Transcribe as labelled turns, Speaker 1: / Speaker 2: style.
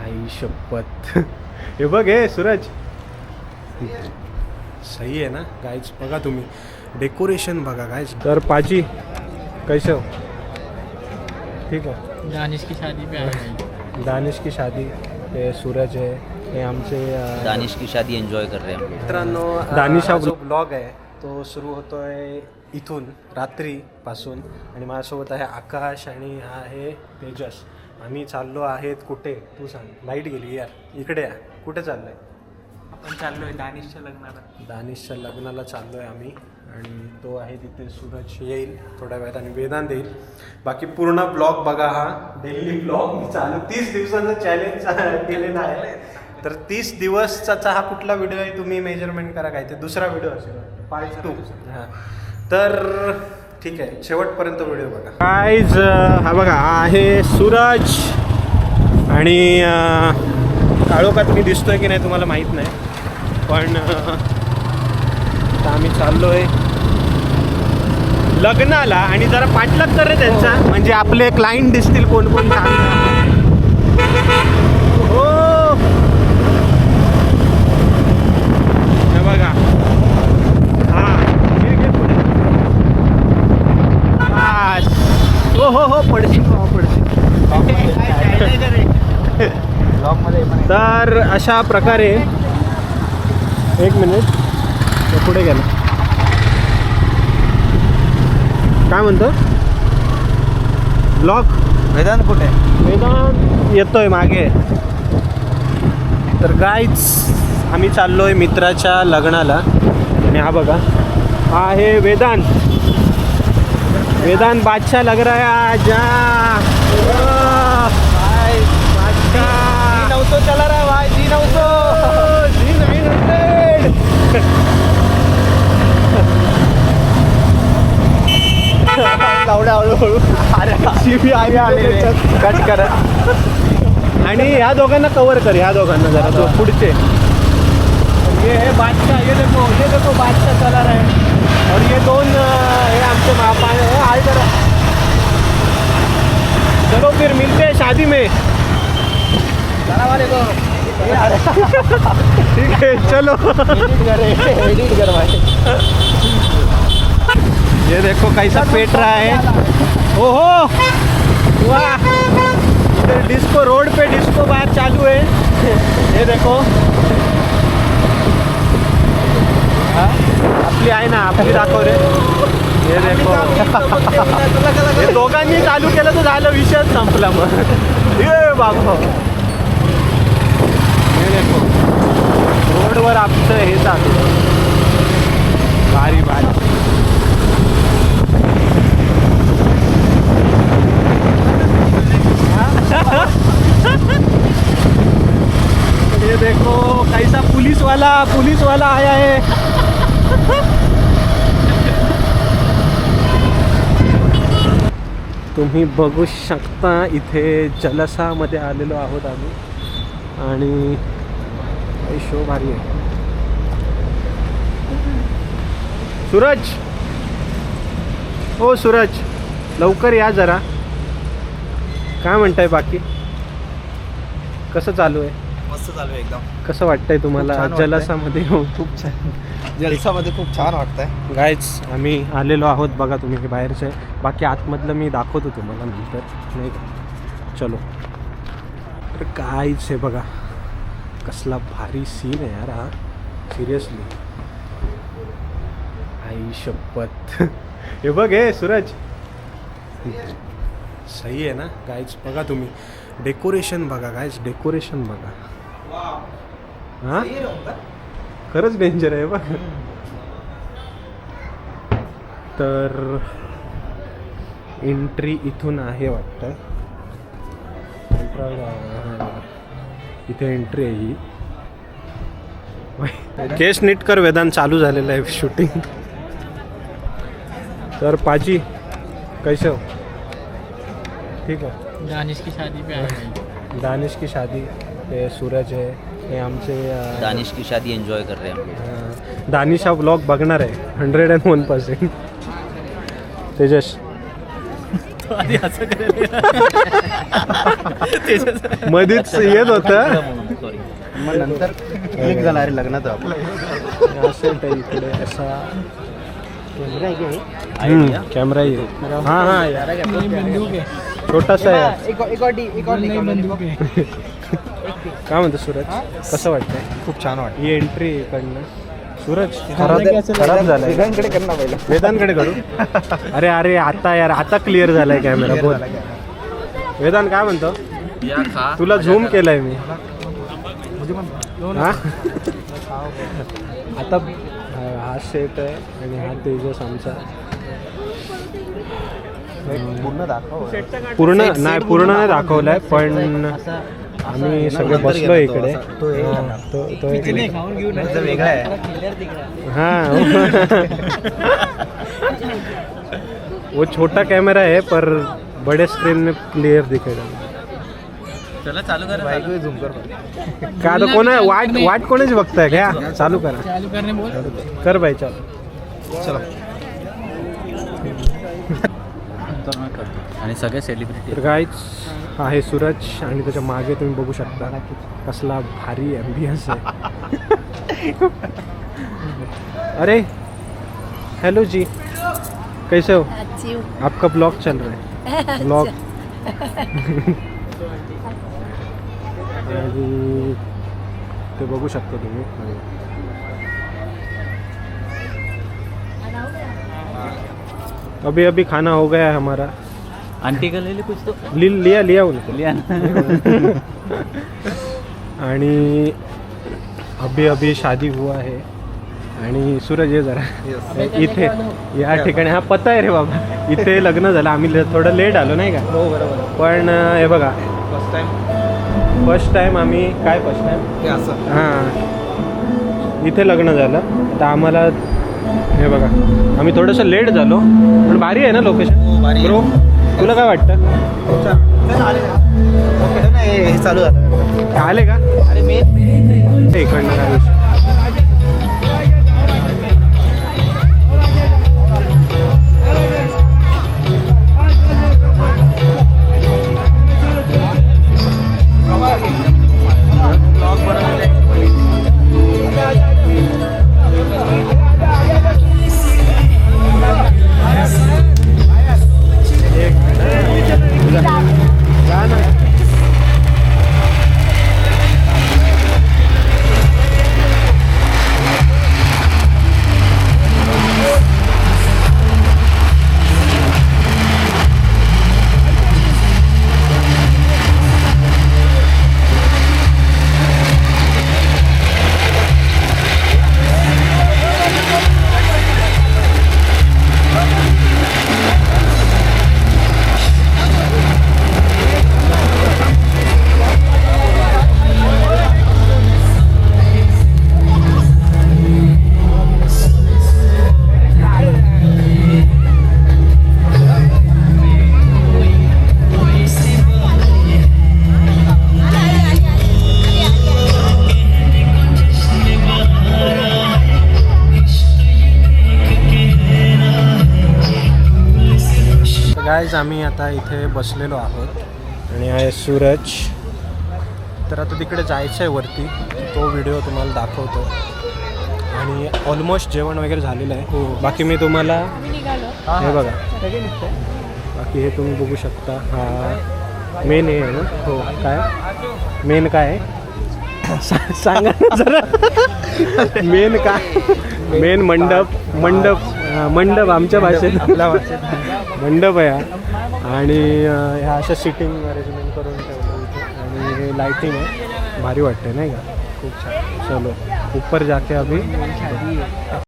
Speaker 1: आई शपथ. हे बघ हे सूरज सही आहे ना गाईज. बघा तुम्ही डेकोरेशन बघा गाईज. तर पाजी कैसे हो? ठीक आहे.
Speaker 2: दानिश की शादी पे आए हैं.
Speaker 1: दानिश की शादी. हे सूरज आहे, हे आमचे
Speaker 3: दानिश की शादी एंजॉय कर रहे हैं.
Speaker 1: मित्रांनो, दानिश हा जो ब्लॉग आहे तो सुरू होतो आहे इथून रात्रीपासून. आणि माझ्यासोबत आहे आकाश आणि हा आहे तेजस. आम्ही चाललो आहेत कुठे तू सांग. लाईट गेली यार. इकडे या. कुठे चाललो आहे?
Speaker 2: आपण चाललोय दानिशच्या लग्नाला.
Speaker 1: दानिशच्या लग्नाला चाललो आहे आम्ही. आणि तो आहे तिथे. सूरज येईल थोड्या वेळात आणि वेदांत येईल. बाकी पूर्ण ब्लॉग बघा. हा डेली ब्लॉग मी चालू 30 दिवसाचं चॅलेंज केलेलं आहे. तर 30 दिवसाचा हा कुठला व्हिडिओ आहे तुम्ही मेजरमेंट करा. काय ते दुसरा व्हिडिओ असेल पार्ट 2. हां तर ठीक आहे, शेवटपर्यंत व्हिडिओ बघा. गाईज हा बघा, हा आहे सूरज. आणि काळोखात मी दिसतोय की नाही तुम्हाला माहीत नाही, पण आता आम्ही चाललो आहे लग्नाला. आणि जरा पाठलाग कर रे त्यांचा, म्हणजे आपले क्लायंट दिसतील कोण कोण चाललं. हो हे बघा. हां हो हो हो पडशील पडशील. तर अशा प्रकारे एक मिनिट पुढे गेला. काय म्हणतो ब्लॉग?
Speaker 3: वेदांत कुठे?
Speaker 1: वेदांत येतोय मागे. तर गाईज आम्ही चाललोय मित्राच्या लग्नाला. आणि हा बघा, हा आहे वेदांत. वेदांत बादशाह लग रहा है आज. बादशाह 900 चला रहा है भाई. G900 लावड्या हळूहळू. अरे आले कट करा. आणि ह्या दोघांना कव्हर कर. ह्या दोघांना जरा तो पुढचे. ये है बादशाह. ये देखो बादशाह चला रहा है. और ये दोन हे आमचे मापा है. हाय करा. चलो फिर मिलते हैं शादी में. ठीक है चलो. एडिट कर भाई. ये देखो कैसा पेट रहा है. ओहो वाह. इधर डिस्को रोड पे डिस्को बार चालू है. ये देखो आपली आहे ना, आपली दाखव रे. हे देखो हे दोघांनी चालू केलं तर झालं, विषयच संपला. मग ये बाबा हे देखो रोडवर आमचं हे चालू. भारी भारी. ये देखो कैसा पुलिस वाला आया है. तुम्ही बघू शकता इथे जलसामध्ये आलेलो आहोत आम्ही. आणि शो भारी आहे. सूरज, ओ सूरज लवकर या जरा. काय म्हणताय बाकी? कसं चालू आहे?
Speaker 3: मस्त चालू आहे एकदम.
Speaker 1: कसं वाटतंय तुम्हाला जलसामध्ये?
Speaker 3: खूप छान. जलसामध्ये खूप छान वाटतंय.
Speaker 1: गाईज आम्ही आलेलो आहोत बघा. तुम्ही हे बाहेरचे, बाकी आतमधलं मी दाखवतो तुम्हाला नंतर, नाही का? चलो. तर गाईज हे बघा कसला भारी सीन आहे यार हा. सिरियसली आई शपथ. हे बघ हे सूरज सही आहे ना गाईज. बघा तुम्ही डेकोरेशन बघा गाईज. डेकोरेशन बघा. हां खरंच डेंजर आहे बघ. तर एंट्री इथून आहे वाटतं. इथे एंट्री आहे ही. केस नीट कर वेदांत. चालू झालेलं आहे शूटिंग. तर पाजी कैसे हो? ठीक आहे.
Speaker 2: दानिश की शादी पे आए हैं.
Speaker 1: दानिश की शादी. हे सूरज आहे, हे आमचे
Speaker 3: दानिश की शादी एंजॉय कर रहे हैं.
Speaker 1: दानिश हा ब्लॉग बघणार आहे 101%. तेजस
Speaker 2: तो आधी असं करेल
Speaker 1: मध्येच येत होतं.
Speaker 3: सॉरी. मग नंतर क्लिक झाला अरे लग्नात
Speaker 1: असं आहे इकडे असा
Speaker 3: आयडिया.
Speaker 1: कॅमेरा आहे. हां हां यार
Speaker 2: बंदूक आहे
Speaker 1: छोटासा आहे.
Speaker 2: नाही बंदूक आहे
Speaker 1: काय म्हणतो सूरज कसं वाटतंय?
Speaker 3: खूप छान वाटतं.
Speaker 1: ही एंट्री इकडनं. सूरज
Speaker 2: असं
Speaker 1: खराब झालाय.
Speaker 3: वेदांकडे कर ना पहिला.
Speaker 1: वेदांकडे करू. अरे अरे आता यार आता क्लिअर झालाय कॅमेरा. बोल वेदांत काय म्हणतो?
Speaker 3: या खा.
Speaker 1: तुला झूम केलाय मी. हा आता हा सेट आहे आणि हा तेजस आमचा.
Speaker 3: पूर्ण दाखव.
Speaker 1: पूर्ण नाही दाखवलाय पण आम्ही सगळे बसलो इकडे. तो इकडे.
Speaker 3: वेगळा आहे.
Speaker 1: हाँ वो छोटा कैमरा है पर बड़े स्क्रीन में क्लियर दिखेगा.
Speaker 3: चला चालू कर. बाईक झूम कर.
Speaker 1: का आता कोण वाट कोणाची बघताय क्या? चालू करा.
Speaker 2: चालू करणे बोल
Speaker 1: कर बाई चालू.
Speaker 3: चला. आणि सगळे सेलिब्रिटी.
Speaker 1: तर गाईच आहे सूरज आणि त्याच्या मागे तुम्ही बघू शकता कसला भारी ॲम्बियन्स आहे. अरे हेलो जी कैसे हो?
Speaker 4: अच्छी हूँ।
Speaker 1: आपका ब्लॉग चल रहा है. ब्लॉग आणि ते बघू शकता तुम्ही. अभी अभी खाना हो गया है हमारा.
Speaker 3: आंटी का ले ले कुछ तो.
Speaker 1: लिया उनको.
Speaker 3: लिया
Speaker 1: आणि अभी अभी शादी हुआ है. आणि सूरज ये जरा इथे या ठिकाणी हा पता आहे रे बाबा. इथे लग्न झालं. आम्ही थोडं लेट आलो नाही का.
Speaker 3: हो बरोबर.
Speaker 1: पण हे बघा फर्स्ट टाइम आम्ही काय फर्स्ट टाइम
Speaker 3: ते असं.
Speaker 1: हां इथे लग्न झालं. आता आम्हाला हे बघा आम्ही थोडंसं लेट झालो पण भारी आहे ना लोकेशन.
Speaker 3: भारी आहे.
Speaker 1: ब्रो तुला काय वाटतं?
Speaker 3: हे चालू झालं.
Speaker 1: आले का?
Speaker 3: अरे मी
Speaker 1: इकडनं काय विषय. गाईज आम्ही आता इथे बसलेलो आहोत आणि आहे सूरज. तर आता तिकडे जायचं आहे वरती. तो व्हिडिओ तुम्हाला दाखवतो. आणि ऑलमोस्ट जेवण वगैरे झालेलं आहे. बाकी मी तुम्हाला हे बघा बाकी हे तुम्ही बघू शकता. हा मेन आहे ना. हो काय मेन काय आहे सांगा ना जरा. मेन काय मेन मंडप आमच्या भाषेत मंडप आहे हा. आणि ह्या अशा सिटिंग अरेंजमेंट करून ठेवलं इथे. आणि हे लाइटिंग आहे भारी वाटते नाही का. खूप छान. चलो ऊपर जाके अभी